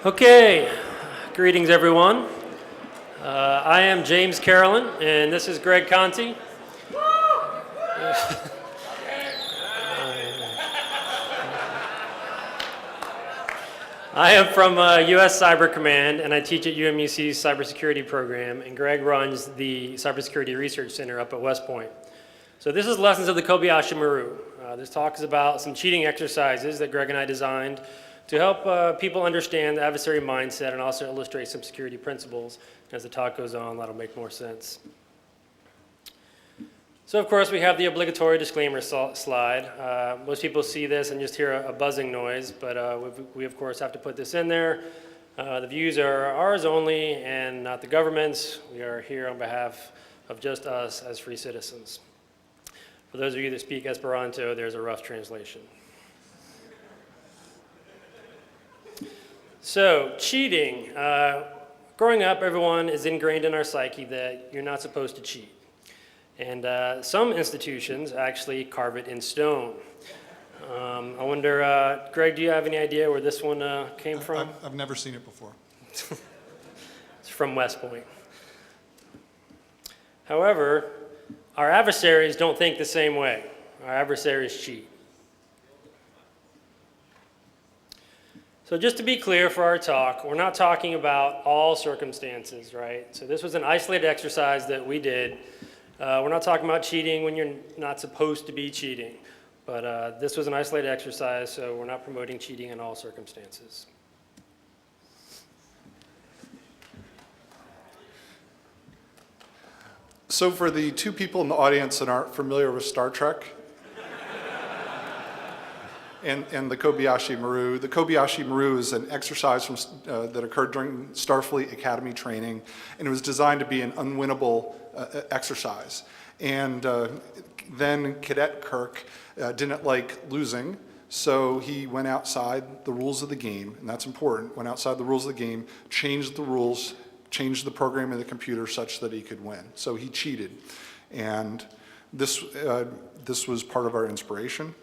Okay, greetings everyone. I am James Caroland, and this is Greg Conti. I am from US Cyber Command, and I teach at UMUC's cybersecurity program, and Greg runs the Cybersecurity Research Center up at West Point. So this is Lessons of the Kobayashi Maru. This talk is about some cheating exercises that Greg and I designed to help people understand the adversary mindset and also illustrate some security principles. As the talk goes on, that'll make more sense. So of course we have the obligatory disclaimer slide. Most people see this and just hear a buzzing noise, but we of course have to put this in there. The views are ours only and not the government's. We are here on behalf of just us as free citizens. For those of you that speak Esperanto, there's a rough translation. So, cheating. Growing up, everyone is ingrained in our psyche that you're not supposed to cheat. And some institutions actually carve it in stone. I wonder, Greg, do you have any idea where this one came from? I've never seen it before. It's from West Point. However, our adversaries don't think the same way. Our adversaries cheat. So just to be clear for our talk, we're not talking about all circumstances, right? So this was an isolated exercise that we did. We're not talking about cheating when you're not supposed to be cheating. But this was an isolated exercise, so we're not promoting cheating in all circumstances. So for the two people in the audience that aren't familiar with Star Trek and the Kobayashi Maru is an exercise that occurred during Starfleet Academy training, and it was designed to be an unwinnable exercise. And then Cadet Kirk didn't like losing, so he went outside the rules of the game, and that's important, went outside the rules of the game, changed the rules, changed the program in the computer such that he could win. So he cheated. And this was part of our inspiration,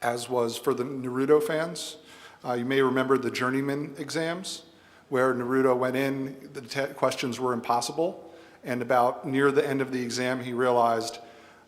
as was for the Naruto fans. You may remember the journeyman exams, where Naruto went in, the questions were impossible, and about near the end of the exam, he realized,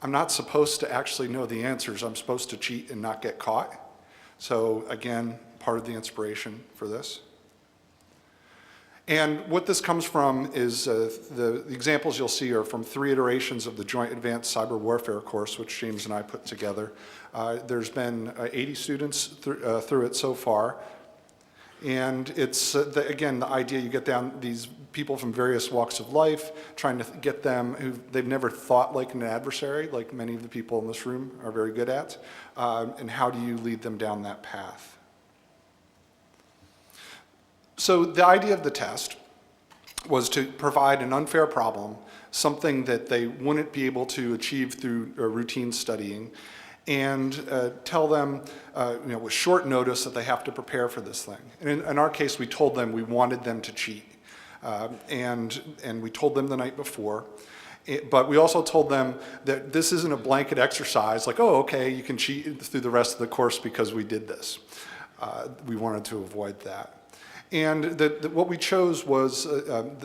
I'm not supposed to actually know the answers. I'm supposed to cheat and not get caught. So again, part of the inspiration for this. And what this comes from is the examples you'll see are from 3 iterations of the Joint Advanced Cyber Warfare course, which James and I put together. There's been 80 students through it so far. And it's, again, the idea you get down these people from various walks of life, trying to get them who they've never thought like an adversary, like many of the people in this room are very good at, and how do you lead them down that path? So the idea of the test was to provide an unfair problem, something that they wouldn't be able to achieve through routine studying, and tell them with short notice that they have to prepare for this thing. And in our case, we told them we wanted them to cheat. And we told them the night before. But we also told them that this isn't a blanket exercise, like, oh, okay, you can cheat through the rest of the course because we did this. We wanted to avoid that. And what we chose was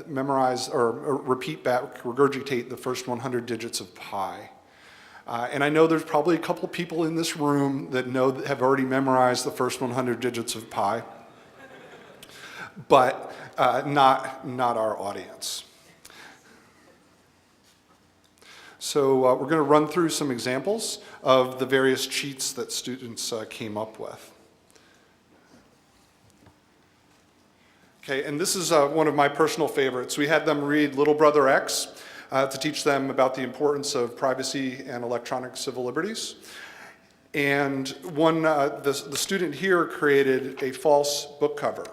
memorize or repeat back, regurgitate the first 100 digits of pi. And I know there's probably a couple people in this room that have already memorized the first 100 digits of pi, but not our audience. So we're going to run through some examples of the various cheats that students came up with. Okay, and this is one of my personal favorites. We had them read Little Brother X to teach them about the importance of privacy and electronic civil liberties. And the student here created a false book cover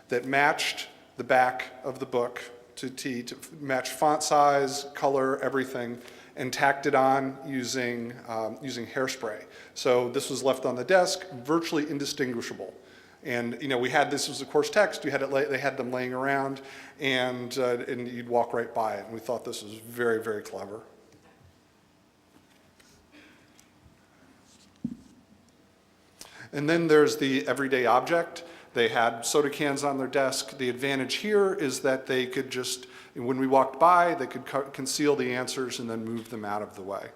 that matched the back of the book to match font size, color, everything, and tacked it on using hairspray. So this was left on the desk, virtually indistinguishable. And we had this was of course text. They had them laying around, and you'd walk right by it. And we thought this was very, very clever. And then there's the everyday object They had soda cans on their desk. The advantage here is that they could just, when we walked by, they could conceal the answers and then move them out of the way.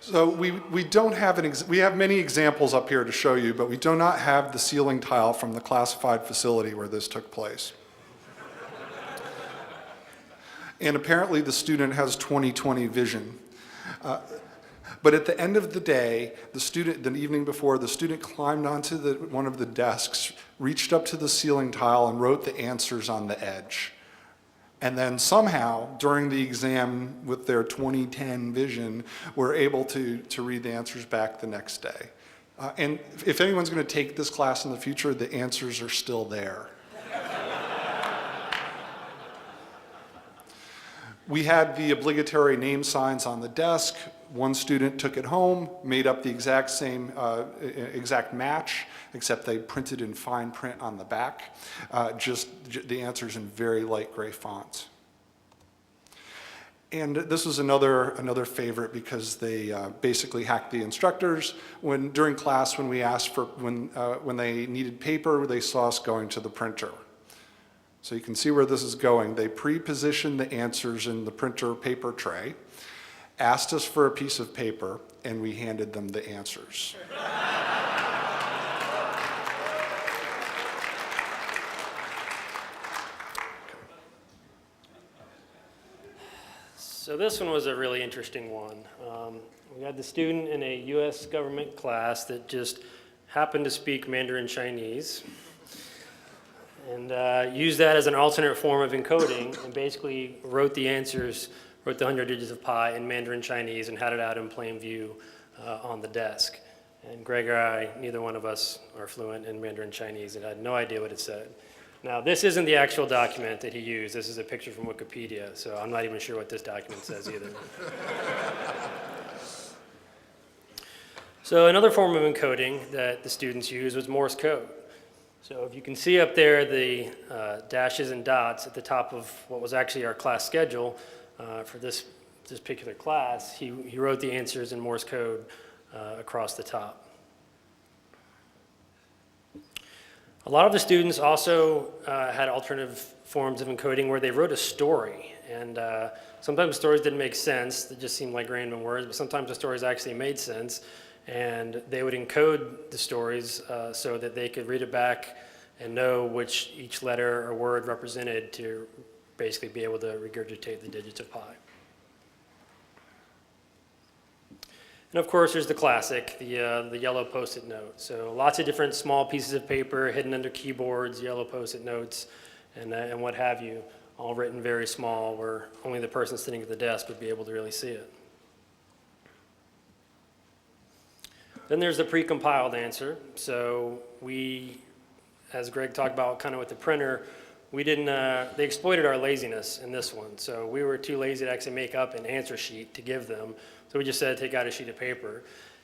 So we don't have we have many examples up here to show you, but we do not have the ceiling tile from the classified facility where this took place. And apparently the student has 20/20 vision. But at the end of the day, the evening before, the student climbed onto one of the desks, reached up to the ceiling tile and wrote the answers on the edge. And then somehow, during the exam with their 20/10 vision, were able to read the answers back the next day. And if anyone's going to take this class in the future, the answers are still there. We had the obligatory name signs on the desk. One student took it home, made up the exact match, except they printed in fine print on the back, just the answers in very light gray fonts. And this was another favorite because they basically hacked the instructors. During class, when we asked for, when they needed paper, they saw us going to the printer. So you can see where this is going. They pre-positioned the answers in the printer paper tray, asked us for a piece of paper, and we handed them the answers. So this one was a really interesting one. We had the student in a US government class that just happened to speak Mandarin Chinese and used that as an alternate form of encoding and basically wrote the answers, wrote the 100 digits of pi in Mandarin Chinese and had it out in plain view on the desk. And Greg or I, neither one of us are fluent in Mandarin Chinese and had no idea what it said. Now, this isn't the actual document that he used. This is a picture from Wikipedia, so I'm not even sure what this document says either. So another form of encoding that the students used was Morse Code. So if you can see up there the dashes and dots at the top of what was actually our class schedule for this particular class, he wrote the answers in Morse Code across the top. A lot of the students also had alternative forms of encoding where they wrote a story. And sometimes stories didn't make sense. They just seemed like random words. But sometimes the stories actually made sense. And they would encode the stories so that they could read it back and know which each letter or word represented to basically be able to regurgitate the digits of pi. And of course, there's the classic, the yellow Post-it note. So lots of different small pieces of paper hidden under keyboards, yellow Post-it notes, and what have you, all written very small where only the person sitting at the desk would be able to really see it. Then there's the precompiled answer. So we, as Greg talked about kind of with the printer, we didn't, they exploited our laziness in this one. So we were too lazy to actually make up an answer sheet to give them. So we just said, take out a sheet of paper.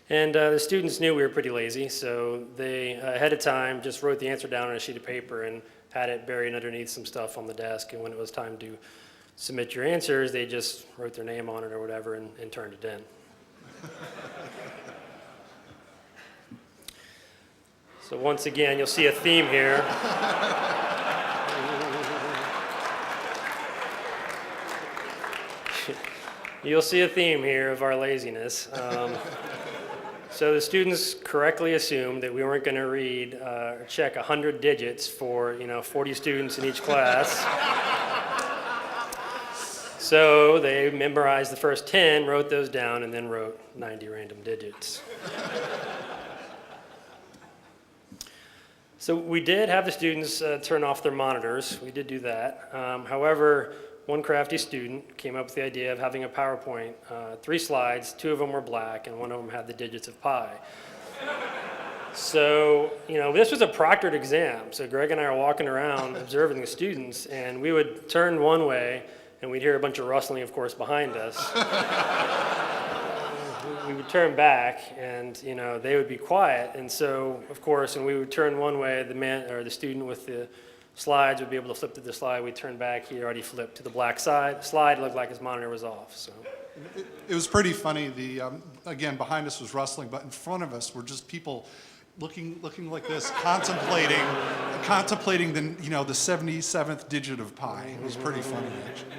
And the students knew we were pretty lazy, so they, ahead of time, just wrote the answer down on a sheet of paper and had it buried underneath some stuff on the desk. And when it was time to submit your answers, they just wrote their name on it or whatever and turned it in. So once again, you'll see a theme here. You'll see a theme here of our laziness. So the students correctly assumed that we weren't going to read or check 100 digits for 40 students in each class. So they memorized the first 10, wrote those down, and then wrote 90 random digits. So we did have the students turn off their monitors. We did do that. However, one crafty student came up with the idea of having a PowerPoint, 3 slides, 2 of them were black, and 1 of them had the digits of pi. So, this was a proctored exam. So Greg and I are walking around observing the students, and we would turn one way, and we'd hear a bunch of rustling, of course, behind us. We would turn back, and they would be quiet. And so, of course, when we would turn one way, the student with the slides, we'd be able to flip to the slide. We'd turn back, he'd already flipped to the black side. Slide looked like his monitor was off. So It was pretty funny. Again, behind us was rustling, but in front of us were just people looking like this, contemplating the, the 77th digit of pi. It was pretty funny, actually.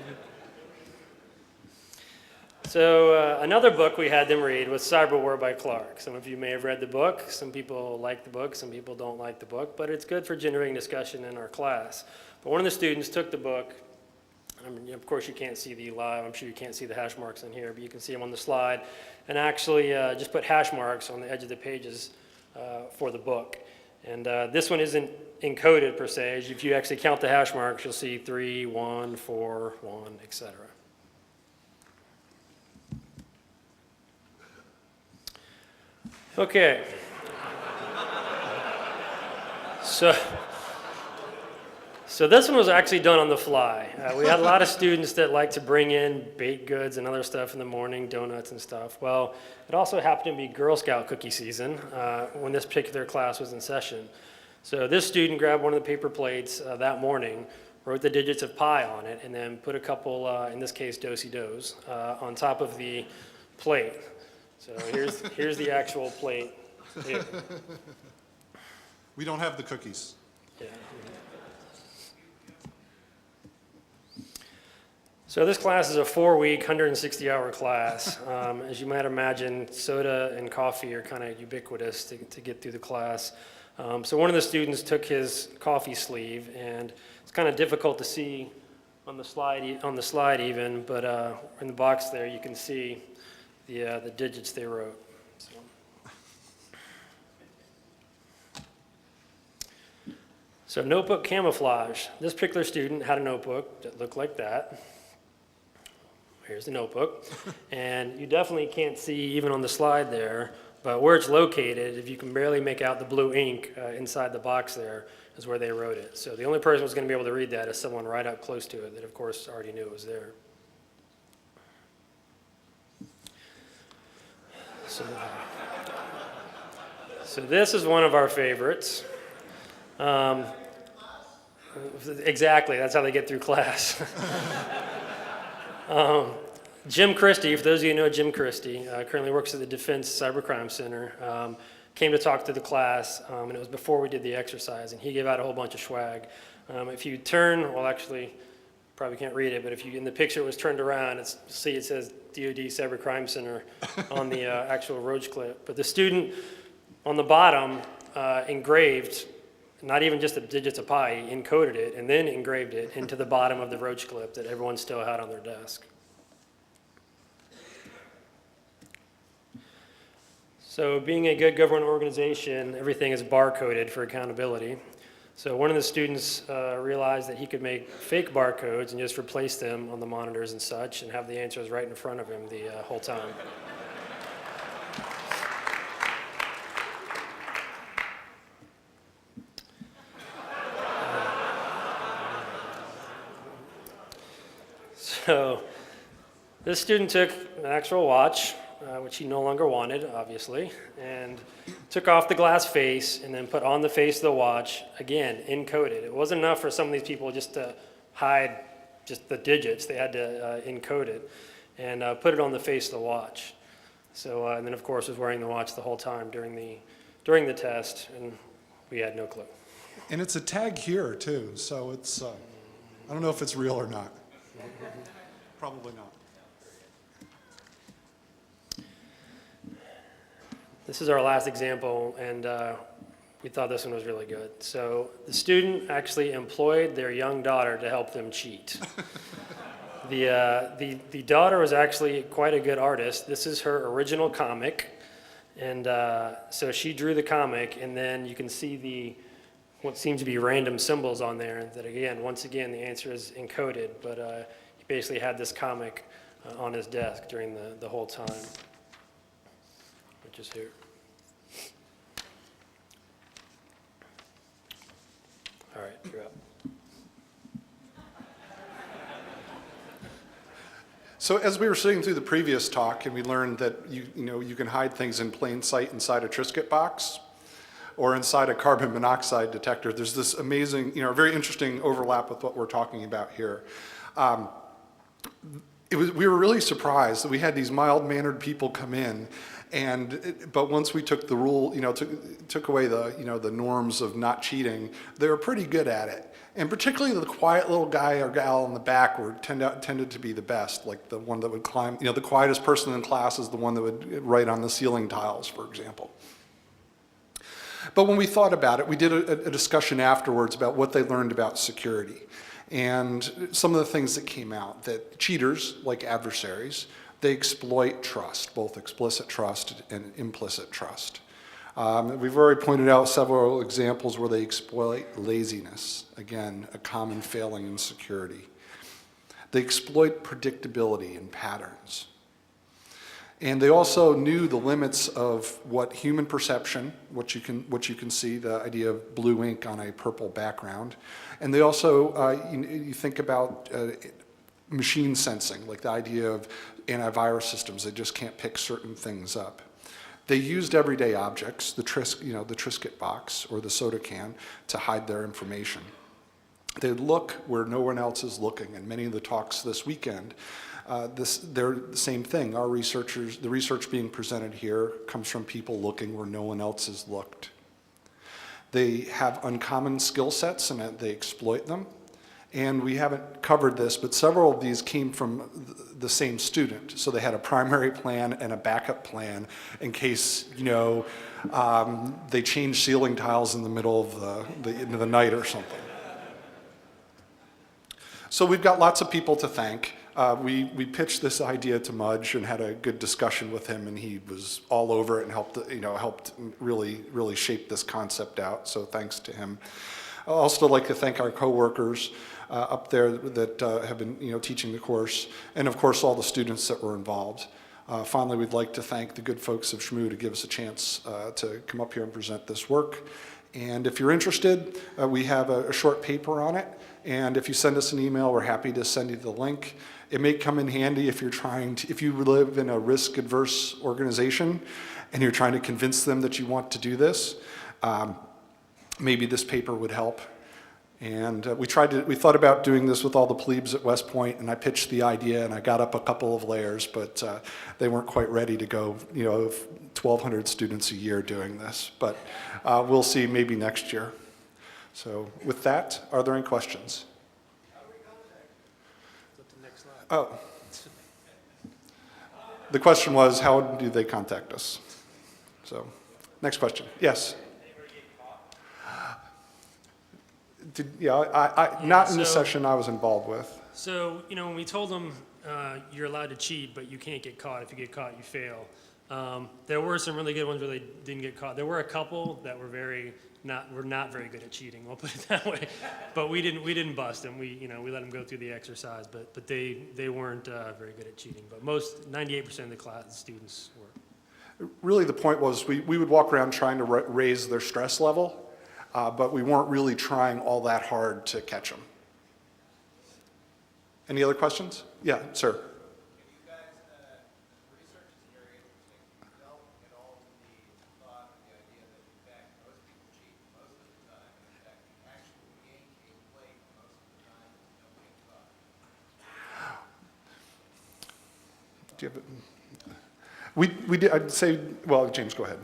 So another book we had them read was Cyberwar by Clark. Some of you may have read the book. Some people like the book. Some people don't like the book. But it's good for generating discussion in our class. But one of the students took the book. Of course, you can't see the live. I'm sure you can't see the hash marks in here, but you can see them on the slide. And actually just put hash marks on the edge of the pages for the book. And this one isn't encoded per se. If you actually count the hash marks, you'll see 3, 1, 4, 1, etc. Okay. So this one was actually done on the fly. We had a lot of students that like to bring in baked goods and other stuff in the morning, donuts and stuff. Well, it also happened to be Girl Scout cookie season when this particular class was in session. So this student grabbed one of the paper plates that morning, wrote the digits of pi on it, and then put a couple, in this case, do-si-dos, on top of the plate. So here's the actual plate here. We don't have the cookies. Yeah. So this class is a 4-week, 160-hour class. As you might imagine, soda and coffee are kind of ubiquitous to get through the class. So one of the students took his coffee sleeve, and it's kind of difficult to see on the slide even, but in the box there you can see the digits they wrote. So notebook camouflage. This particular student had a notebook that looked like that. Here's the notebook. And you definitely can't see even on the slide there, but where it's located, if you can barely make out the blue ink inside the box there, is where they wrote it. So the only person who's going to be able to read that is someone right up close to it that, of course, already knew it was there. So this is one of our favorites. Exactly, that's how they get through class. Jim Christie, for those of you who know Jim Christie, currently works at the Defense Cybercrime Center, came to talk to the class, and it was before we did the exercise, and he gave out a whole bunch of swag. If you turn, well actually, probably can't read it, but if you, in the picture it was turned around, see it says DoD Cybercrime Center on the actual Roach clip. But the student on the bottom engraved, not even just the digits of pi, he encoded it and then engraved it into the bottom of the Roach clip that everyone still had on their desk. So being a good government organization, everything is barcoded for accountability. So one of the students realized that he could make fake barcodes and just replace them on the monitors and such and have the answers right in front of him the whole time. So this student took an actual watch, which he no longer wanted, obviously, and took off the glass face and then put on the face of the watch, again, encoded. It wasn't enough for some of these people just to hide just the digits. They had to encode it and put it on the face of the watch. So, and then, of course, was wearing the watch the whole time during the test, and we had no clue. And it's a tag here, too, so it's, I don't know if it's real or not. Probably not. This is our last example, and we thought this one was really good. So the student actually employed their young daughter to help them cheat. The daughter was actually quite a good artist. This is her original comic, and so she drew the comic, and then you can see what seems to be random symbols on there that, again, once again, the answer is encoded, but he basically had this comic on his desk during the whole time, which is here. All right, you're up. So as we were sitting through the previous talk, and we learned that you can hide things in plain sight inside a Triscuit box. or inside a carbon monoxide detector. There's this amazing, very interesting overlap with what we're talking about here. We were really surprised that we had these mild-mannered people come in, but once we took the rule, took away the norms of not cheating, they were pretty good at it. And particularly the quiet little guy or gal in the back tended to be the best, like the one that would climb, the quietest person in class is the one that would write on the ceiling tiles, for example. But when we thought about it, we did a discussion afterwards about what they learned about security. And some of the things that came out, that cheaters, like adversaries, they exploit trust, both explicit trust and implicit trust. We've already pointed out several examples where they exploit laziness, again, a common failing in security. They exploit predictability and patterns. And they also knew the limits of what human perception, what you can see, the idea of blue ink on a purple background. And they also, you think about machine sensing, like the idea of antivirus systems, they just can't pick certain things up. They used everyday objects, the Triscuit box or the soda can, to hide their information. They look where no one else is looking, and many of the talks this weekend, they're the same thing. The research being presented here comes from people looking where no one else has looked. They have uncommon skill sets and they exploit them. And we haven't covered this, but several of these came from the same student. So they had a primary plan and a backup plan in case, they changed ceiling tiles in the middle of the night or something. So we've got lots of people to thank. We pitched this idea to Mudge and had a good discussion with him, and he was all over it and helped really shape this concept out. So thanks to him. I'd also like to thank our coworkers up there that have been teaching the course, and of course all the students that were involved. Finally, we'd like to thank the good folks of ShmooCon to give us a chance to come up here and present this work. And if you're interested, we have a short paper on it. And if you send us an email, we're happy to send you the link. It may come in handy if if you live in a risk-adverse organization and you're trying to convince them that you want to do this. Maybe this paper would help. And we thought about doing this with all the plebes at West Point, and I pitched the idea, and I got up a couple of layers, but they weren't quite ready to go, 1,200 students a year doing this. But we'll see maybe next year. So with that, are there any questions? How do we contact? The next slide. Oh. The question was, how do they contact us? So, next question. Yes? Not in the session I was involved with. So, when we told them you're allowed to cheat, but you can't get caught. If you get caught, you fail. There were some really good ones where they didn't get caught. There were a couple that were not very good at cheating. We'll put it that way. But we didn't bust them. We let them go through the exercise. But they weren't very good at cheating. But 98% of the class students were. Really, the point was we would walk around trying to raise their stress level. But we weren't really trying all that hard to catch them. Any other questions? Yeah, sir. Have you guys, researchers in your area, develop at all the thought, the idea that in fact most people cheat most of the time, and in fact the actual game being played most of the time is no get caught? Do you have it? We did. I'd say. Well, James, go ahead.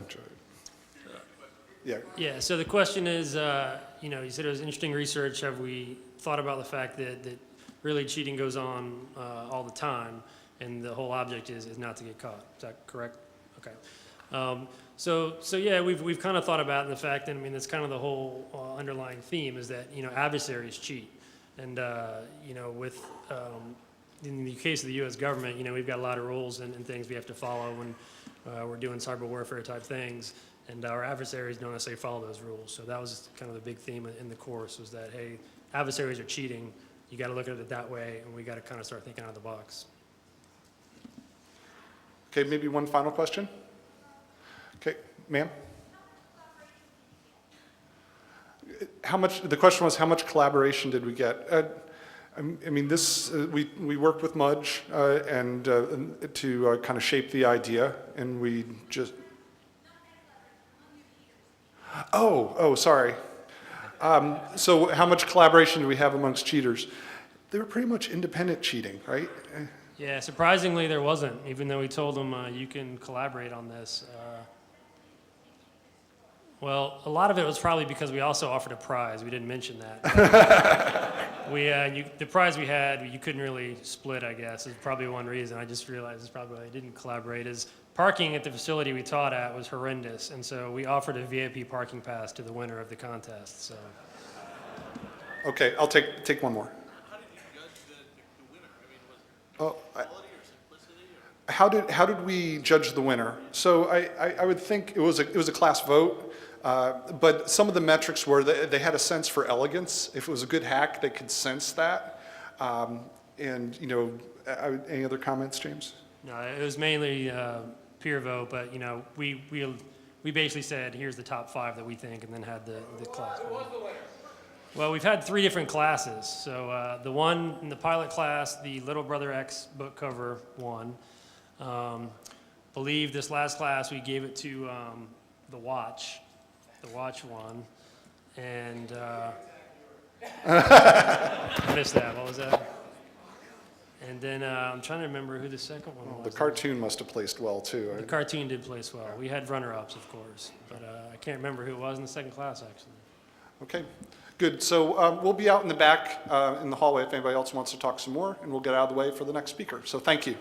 Yeah. Yeah. So the question is, you said it was interesting research. Have we thought about the fact that really cheating goes on all the time, and the whole object is not to get caught? Is that correct? Okay. So yeah, we've kind of thought about the fact, and that's kind of the whole underlying theme is that adversaries cheat, and with in the case of the U.S. government, we've got a lot of rules and things we have to follow when we're doing cyber warfare type things. And our adversaries don't necessarily follow those rules. So that was kind of the big theme in the course was that, hey, adversaries are cheating. You got to look at it that way, and we got to kind of start thinking out of the box. Okay, maybe one final question. Okay, ma'am? The question was, how much collaboration did we get? We worked with Mudge and to kind of shape the idea, and we just... Oh, sorry. So how much collaboration do we have amongst cheaters? They were pretty much independent cheating, right? Yeah, surprisingly there wasn't, even though we told them you can collaborate on this. Well, a lot of it was probably because we also offered a prize. We didn't mention that. The prize we had, you couldn't really split, I guess, is probably one reason. I just realized it's probably why I didn't collaborate, is parking at the facility we taught at was horrendous, and so we offered a VIP parking pass to the winner of the contest. So. Okay, I'll take one more. How did you judge the winner? I mean, was it Oh, quality or simplicity? Or? how did we judge the winner? So I would think it was a class vote, but some of the metrics were they had a sense for elegance. If it was a good hack, they could sense that. And any other comments, James? No, it was mainly peer vote, but we basically said here's the top 5 that we think, and then had the class. Who was the winner? Well, we've had 3 different classes. So the one in the pilot class, the Little Brother X book cover won. Believe this last class we gave it to the watch. The watch won, and I missed that. What was that? And then I'm trying to remember who the second one was. The cartoon must have placed well too. The cartoon did place well. We had runner-ups, of course, but I can't remember who it was in the second class, actually. Okay, good. So we'll be out in the back in the hallway if anybody else wants to talk some more, and we'll get out of the way for the next speaker. So thank you.